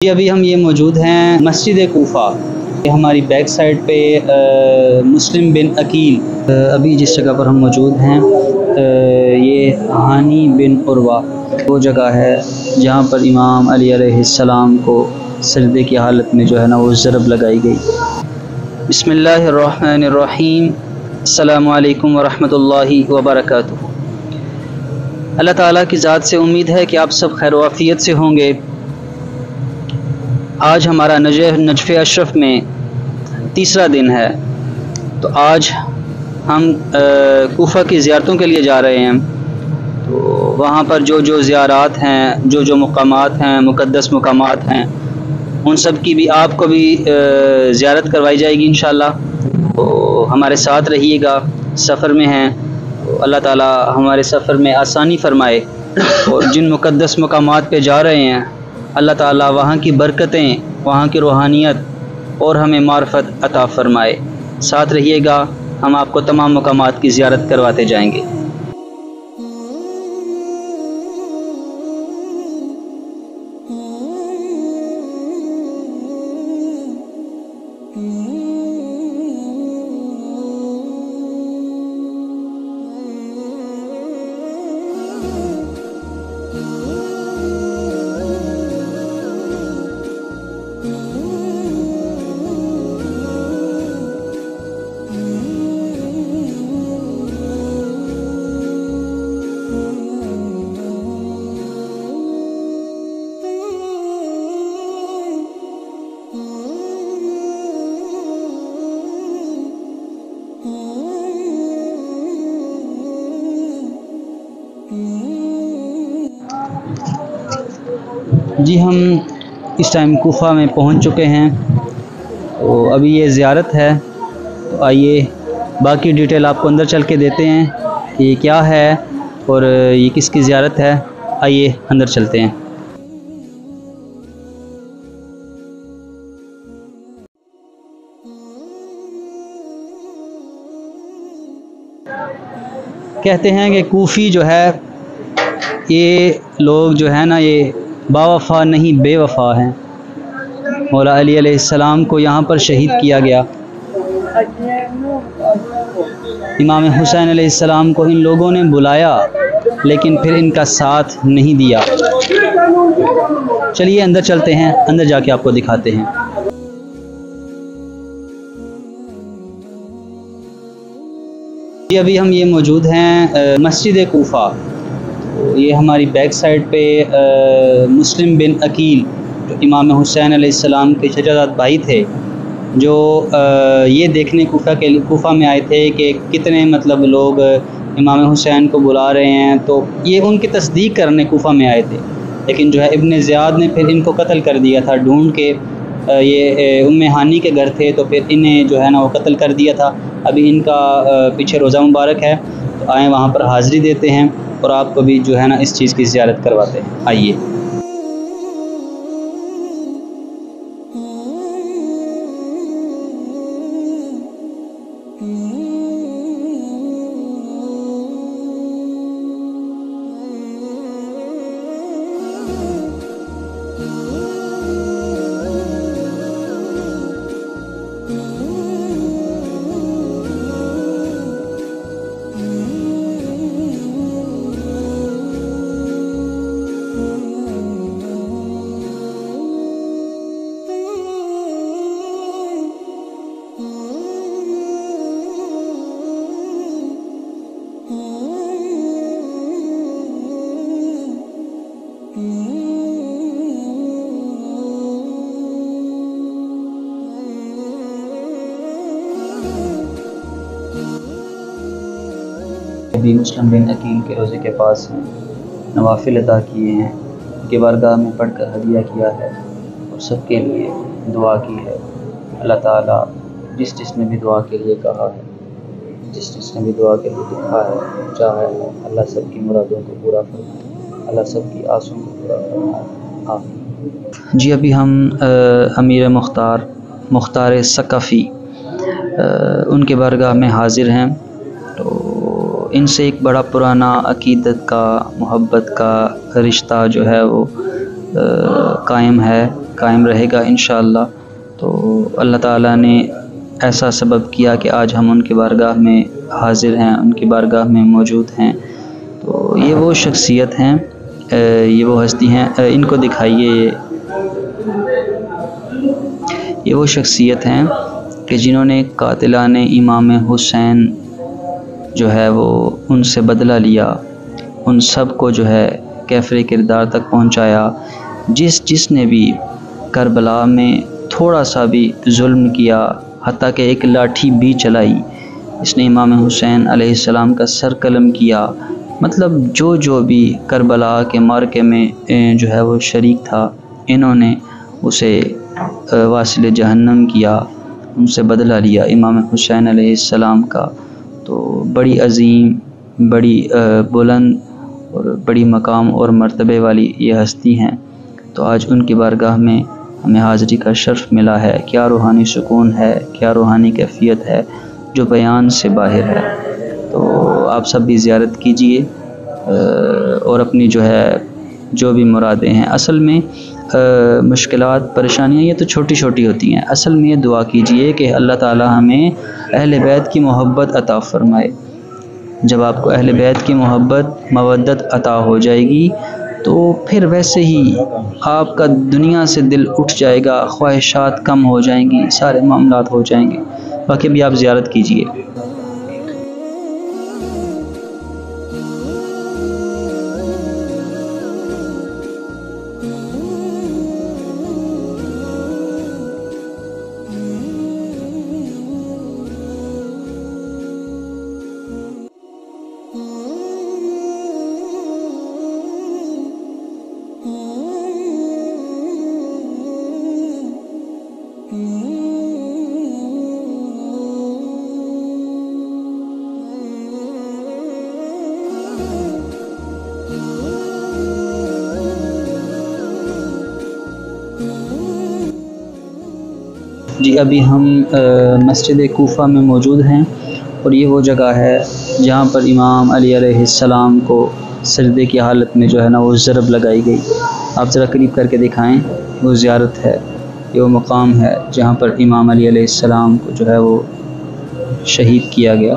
ابھی ہم یہ موجود ہیں مسجد کوفہ، ہماری بیک سائڈ پہ مسلم بن عقیل، ابھی جس جگہ پر ہم موجود ہیں یہ ہانی بن عروہ وہ جگہ ہے جہاں پر امام علی علیہ السلام کو سجدے کی حالت میں جو ہے نا وہ ضرب لگائی گئی۔ بسم اللہ الرحمن الرحیم، السلام علیکم ورحمۃ اللہ وبرکاتہ۔ اللہ تعالیٰ کی ذات سے امید ہے کہ آپ سب خیر و عافیت سے ہوں گے۔ آج ہمارا نجف اشرف میں تیسرا دن ہے، تو آج ہم کوفہ کی زیارتوں کے لیے جا رہے ہیں۔ تو وہاں پر جو زیارات ہیں، جو مقامات ہیں، مقدس مقامات ہیں، ان سب کی بھی آپ کو بھی زیارت کروائی جائے گی انشاءاللہ۔ تو ہمارے ساتھ رہیے گا، سفر میں ہیں تو اللہ تعالیٰ ہمارے سفر میں آسانی فرمائے، اور جن مقدس مقامات پہ جا رہے ہیں اللہ تعالیٰ وہاں کی برکتیں، وہاں کی روحانیت اور ہمیں معرفت عطا فرمائے۔ ساتھ رہیے گا، ہم آپ کو تمام مقامات کی زیارت کرواتے جائیں گے۔ جی ہم اس ٹائم کوفہ میں پہنچ چکے ہیں، تو ابھی یہ زیارت ہے، تو آئیے باقی ڈیٹیل آپ کو اندر چل کے دیتے ہیں کہ یہ کیا ہے اور یہ کس کی زیارت ہے۔ آئیے اندر چلتے ہیں۔ کہتے ہیں کہ کوفی جو ہے، یہ لوگ جو ہے نا یہ با وفا نہیں بے وفا ہیں۔ مولا علی علیہ السلام کو یہاں پر شہید کیا گیا، امام حسین علیہ السلام کو ان لوگوں نے بلایا لیکن پھر ان کا ساتھ نہیں دیا۔ چلیے اندر چلتے ہیں، اندر جا کے آپ کو دکھاتے ہیں۔ ابھی ہم یہ موجود ہیں مسجد کوفہ، یہ ہماری بیک سائڈ پہ مسلم بن عقیل جو امام حسین علیہ السلام کے چچا زاد بھائی تھے، جو یہ دیکھنے کوفہ میں آئے تھے کہ کتنے مطلب لوگ امام حسین کو بلا رہے ہیں، تو یہ ان کی تصدیق کرنے کوفہ میں آئے تھے، لیکن جو ہے ابن زیاد نے پھر ان کو قتل کر دیا تھا ڈھونڈ کے۔ یہ ام ہانی کے گھر تھے، تو پھر انہیں جو ہے نا وہ قتل کر دیا تھا۔ ابھی ان کا پیچھے روزہ مبارک ہے، تو آئیں وہاں پر حاضری دیتے ہیں اور آپ کو بھی جو ہے نا اس چیز کی زیارت کرواتے ہیں۔ آئیے۔ ابھی مسلم بن عقیل کے روضے کے پاس ہیں، نوافل ادا کیے ہیں، ان کے بارگاہ میں پڑھ کر ہدیہ کیا ہے اور سب کے لیے دعا کی ہے۔ اللہ تعالیٰ جس نے بھی دعا کے لیے کہا ہے، جس نے بھی دعا کے لیے لکھا ہے، چاہا ہے، اللہ سب کی مرادوں کو پورا فرمائے، اللہ سب کی آسوں کو پورا فرمائے، آمین۔ جی ابھی ہم امیر مختار ثقفی ان کے بارگاہ میں حاضر ہیں، تو ان سے ایک بڑا پرانا عقیدت کا، محبت کا رشتہ جو ہے وہ قائم ہے، قائم رہے گا انشاءاللہ۔ تو اللہ تعالیٰ نے ایسا سبب کیا کہ آج ہم ان کی بارگاہ میں حاضر ہیں، ان کی بارگاہ میں موجود ہیں۔ تو یہ وہ شخصیت ہیں، یہ وہ ہستی ہیں، ان کو دکھائیے۔ یہ وہ شخصیت ہیں کہ جنہوں نے قاتلان امام حسین جو ہے وہ ان سے بدلہ لیا، ان سب کو جو ہے کیفر کردار تک پہنچایا۔ جس نے بھی کربلا میں تھوڑا سا بھی ظلم کیا، حتیٰ کہ ایک لاٹھی بھی چلائی، اس نے امام حسین علیہ السلام کا سر قلم کیا، مطلب جو بھی کربلا کے معرکے میں جو ہے وہ شریک تھا، انہوں نے اسے واصل جہنم کیا، ان سے بدلہ لیا امام حسین علیہ السلام کا۔ تو بڑی عظیم، بڑی بلند اور بڑی مقام اور مرتبے والی یہ ہستی ہیں۔ تو آج ان کی بارگاہ میں ہمیں حاضری کا شرف ملا ہے۔ کیا روحانی سکون ہے، کیا روحانی کیفیت ہے جو بیان سے باہر ہے۔ تو آپ سب بھی زیارت کیجئے اور اپنی جو ہے جو بھی مرادیں ہیں، اصل میں مشکلات پریشانیاں یہ تو چھوٹی چھوٹی ہوتی ہیں، اصل میں یہ دعا کیجئے کہ اللہ تعالی ہمیں اہل بیت کی محبت عطا فرمائے۔ جب آپ کو اہل بیت کی محبت مودت عطا ہو جائے گی تو پھر ویسے ہی آپ کا دنیا سے دل اٹھ جائے گا، خواہشات کم ہو جائیں گی، سارے معاملات ہو جائیں گے۔ باقی بھی آپ زیارت کیجئے۔ جی ابھی ہم مسجد کوفہ میں موجود ہیں، اور یہ وہ جگہ ہے جہاں پر امام علی علیہ السلام کو سجدے کی حالت میں جو ہے نا وہ ضرب لگائی گئی۔ آپ ذرا قریب کر کے دکھائیں، وہ زیارت ہے، یہ وہ مقام ہے جہاں پر امام علی علیہ السلام کو جو ہے وہ شہید کیا گیا۔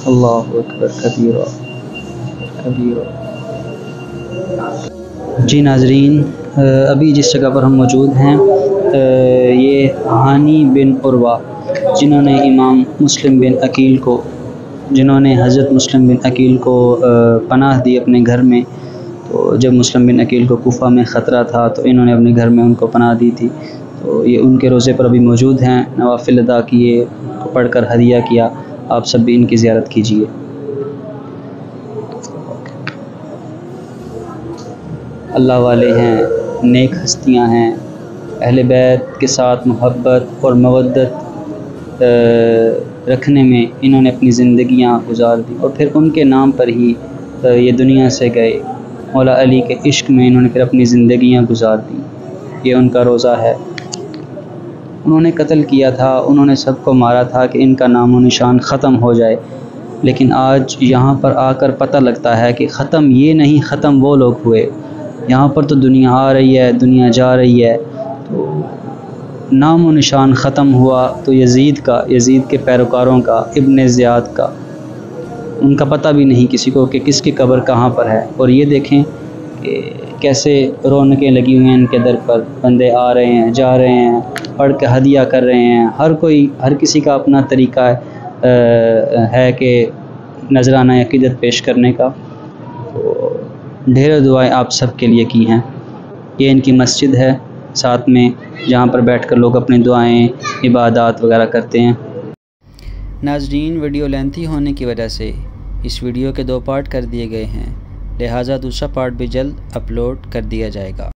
اللہ اکبر کبیرہ کبیرہ۔ جی ناظرین، ابھی جس جگہ پر ہم موجود ہیں یہ ہانی بن عروہ، جنہوں نے امام مسلم بن عقیل کو، جنہوں نے حضرت مسلم بن عقیل کو پناہ دی اپنے گھر میں۔ تو جب مسلم بن عقیل کو کوفہ میں خطرہ تھا تو انہوں نے اپنے گھر میں ان کو پناہ دی تھی۔ تو یہ ان کے روضے پر ابھی موجود ہیں، نوافل ادا کیے، پڑھ کر ہدیہ کیا۔ آپ سب بھی ان کی زیارت کیجیے۔ اللہ والے ہیں، نیک ہستیاں ہیں، اہل بیت کے ساتھ محبت اور مودت رکھنے میں انہوں نے اپنی زندگیاں گزار دی، اور پھر ان کے نام پر ہی یہ دنیا سے گئے۔ مولا علی کے عشق میں انہوں نے پھر اپنی زندگیاں گزار دیں۔ یہ ان کا روزہ ہے۔ انہوں نے قتل کیا تھا، انہوں نے سب کو مارا تھا کہ ان کا نام و نشان ختم ہو جائے، لیکن آج یہاں پر آ کر پتہ لگتا ہے کہ ختم یہ نہیں، ختم وہ لوگ ہوئے۔ یہاں پر تو دنیا آ رہی ہے، دنیا جا رہی ہے، تو نام و نشان ختم ہوا تو یزید کا، یزید کے پیروکاروں کا، ابن زیاد کا، ان کا پتہ بھی نہیں کسی کو کہ کس کی قبر کہاں پر ہے۔ اور یہ دیکھیں کہ کیسے رونقیں لگی ہوئی ہیں ان کے در پر، بندے آ رہے ہیں، جا رہے ہیں، پڑھ کے ہدیہ کر رہے ہیں۔ ہر کسی کا اپنا طریقہ ہے کہ نذرانہ عقیدت پیش کرنے کا۔ تو ڈھیر دعائیں آپ سب کے لیے کی ہیں۔ یہ ان کی مسجد ہے ساتھ میں، جہاں پر بیٹھ کر لوگ اپنی دعائیں، عبادات وغیرہ کرتے ہیں۔ ناظرین، ویڈیو لینتھی ہونے کی وجہ سے اس ویڈیو کے 2 پارٹ کر دیے گئے ہیں، لہٰذا دوسرا پارٹ بھی جلد اپلوڈ کر دیا جائے گا۔